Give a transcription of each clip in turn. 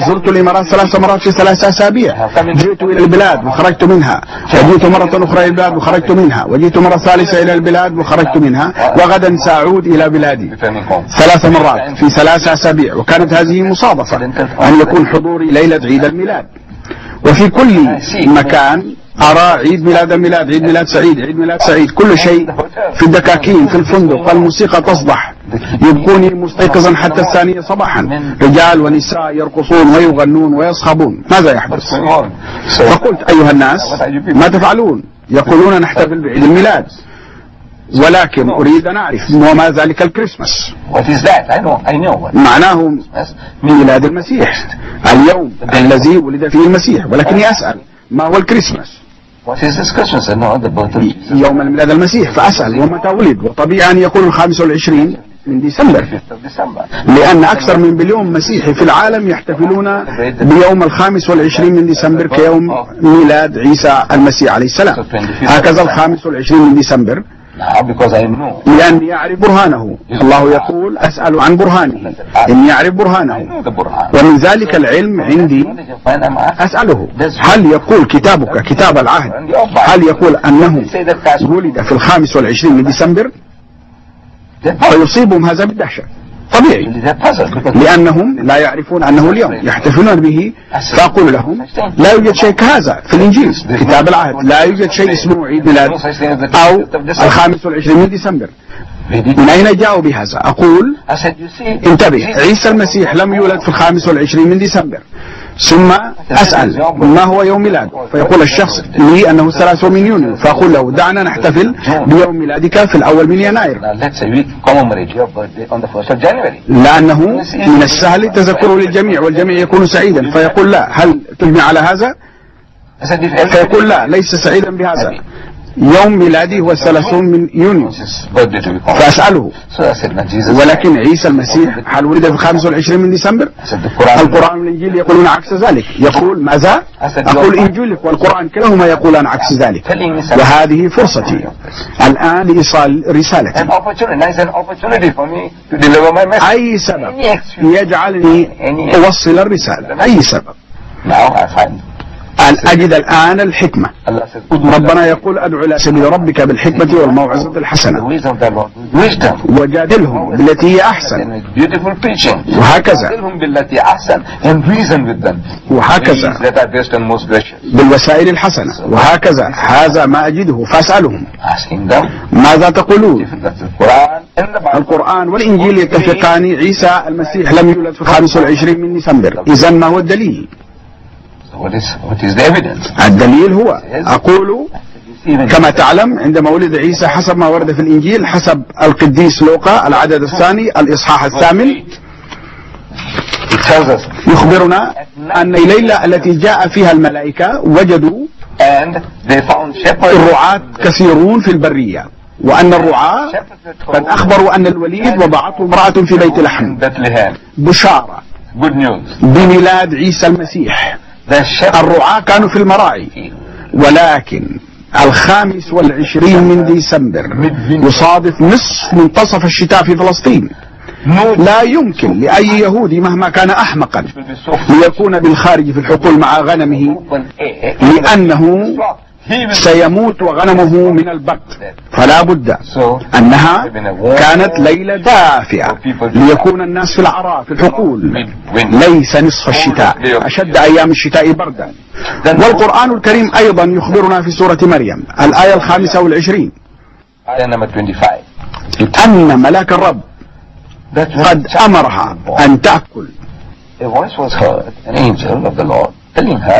زرت الإمارات 3 مرات في 3 أسابيع. جئت إلى البلاد وخرجت منها، وجئت مرة أخرى إلى البلاد وخرجت منها، وجئت مرة ثالثة إلى البلاد وخرجت منها، وغدا سأعود إلى بلادي 3 مرات في 3 أسابيع. وكانت هذه مصادفة أن يكون حضوري ليلة عيد الميلاد. وفي كل مكان أرى عيد ميلاد سعيد، عيد ميلاد سعيد، كل شيء في الدكاكين في الفندق، الموسيقى تصدح، يبقوني مستيقظا حتى 2 صباحا، رجال ونساء يرقصون ويغنون ويصخبون. ماذا يحدث؟ فقلت أيها الناس ما تفعلون؟ يقولون نحتفل بعيد الميلاد، ولكن أريد أن أعرف وما ذلك الكريسماس. معناه ميلاد المسيح، اليوم الذي ولد فيه المسيح، ولكني أسأل ما هو الكريسماس؟ يوم الميلاد المسيح. فأسأل ومتى ولد؟ وطبيعي أن يكون 25 من ديسمبر، لأن أكثر من 1 بليون مسيحي في العالم يحتفلون بيوم 25 من ديسمبر كيوم ميلاد عيسى المسيح عليه السلام. هكذا 25 من ديسمبر، لأني أعرف برهانه. الله يقول أسأل عن برهانه، إني أعرف برهانه، ومن ذلك العلم عندي أسأله. هل يقول كتابك كتاب العهد، هل يقول أنه ولد في 25 من ديسمبر؟ فيصيبهم هذا بالدهشة طبيعي، لأنهم لا يعرفون أنه اليوم يحتفلون به. فأقول لهم لا يوجد شيء كهذا في الإنجيل كتاب العهد، لا يوجد شيء اسمه عيد ميلاد أو 25 من ديسمبر. من أين جاءوا بهذا؟ أقول انتبه، عيسى المسيح لم يولد في 25 من ديسمبر. ثم أسأل ما هو يوم ميلاده؟ فيقول الشخص لي أنه 3 من يونيو. فأقول له دعنا نحتفل بيوم ميلادك في 1 من يناير، لأنه من السهل تذكره للجميع والجميع يكون سعيدا. فيقول لا، هل تجمع على هذا؟ فيقول لا، ليس سعيدا بهذا، يوم ميلادي هو 30 من يونيو. فأسأله ولكن عيسى المسيح هل ولد في 25 من ديسمبر؟ القرآن والإنجيل يقولون عكس ذلك. يقول ماذا؟ أقول إنجيلك والقرآن كلاهما يقولان عكس ذلك. وهذه فرصتي الآن لإيصال رسالتي. أي سبب يجعلني أوصل الرسالة، أي سبب. أجد الآن الحكمة. ربنا يقول أدعو إلى سبيل ربك بالحكمة والموعظة الحسنة وجادلهم بالتي هي أحسن، وهكذا وهكذا بالوسائل الحسنة، وهكذا. هذا ما أجده. فأسألهم ماذا تقولون؟ القرآن والإنجيل يتفقان عيسى المسيح لم يولد في 25 من ديسمبر. إذن ما هو الدليل؟ الدليل هو أقول كما تعلم عندما ولد عيسى حسب ما ورد في الإنجيل حسب القديس لوقا العدد 2 الإصحاح 8 يخبرنا أن الليلة التي جاء فيها الملائكة وجدوا الرعاة كثيرون في البرية، وأن الرعاة قد أخبروا أن الوليد وضعته امرأة في بيت لحم، بشارة بميلاد عيسى المسيح. الرعاة كانوا في المراعي، ولكن 25 من ديسمبر يصادف نصف منتصف الشتاء في فلسطين. لا يمكن لأي يهودي مهما كان أحمقا ليكون بالخارج في الحقول مع غنمه، لأنه سيموت وغنمه من البرد. فلا بد أنها كانت ليلة دافئة ليكون الناس في العراء في الحقول، ليس نصف الشتاء، أشد أيام الشتاء بردا. والقرآن الكريم أيضا يخبرنا في سورة مريم الآية 25 أن ملاك الرب قد أمرها أن تأكل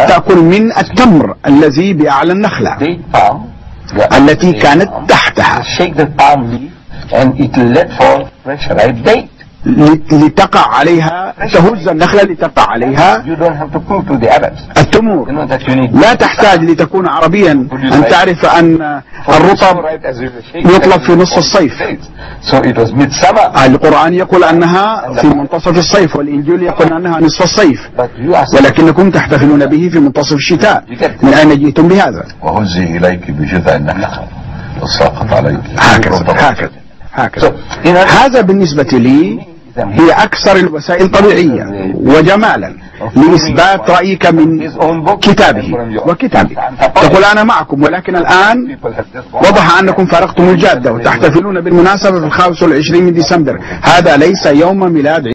تأكل من التمر الذي بأعلى النخلة التي كانت تحتها لتقع عليها، تهز النخلة لتقع عليها التمور. لا تحتاج لتكون عربيا أن تعرف أن الرطب يطلب في نصف الصيف. القرآن يقول أنها في منتصف الصيف، والإنجيل يقول أنها نصف الصيف، ولكنكم تحتفلون به في منتصف الشتاء. من أين جئتم بهذا؟ وهزي إليك بجذع النخلة وساقط عليك. هكذا. هذا بالنسبة لي هي أكثر الوسائل طبيعية وجمالا لإثبات رأيك من كتابه وكتابك. تقول أنا معكم، ولكن الآن وضح أنكم فارقتم الجادة وتحتفلون بالمناسبة في 25 من ديسمبر. هذا ليس يوم ميلاد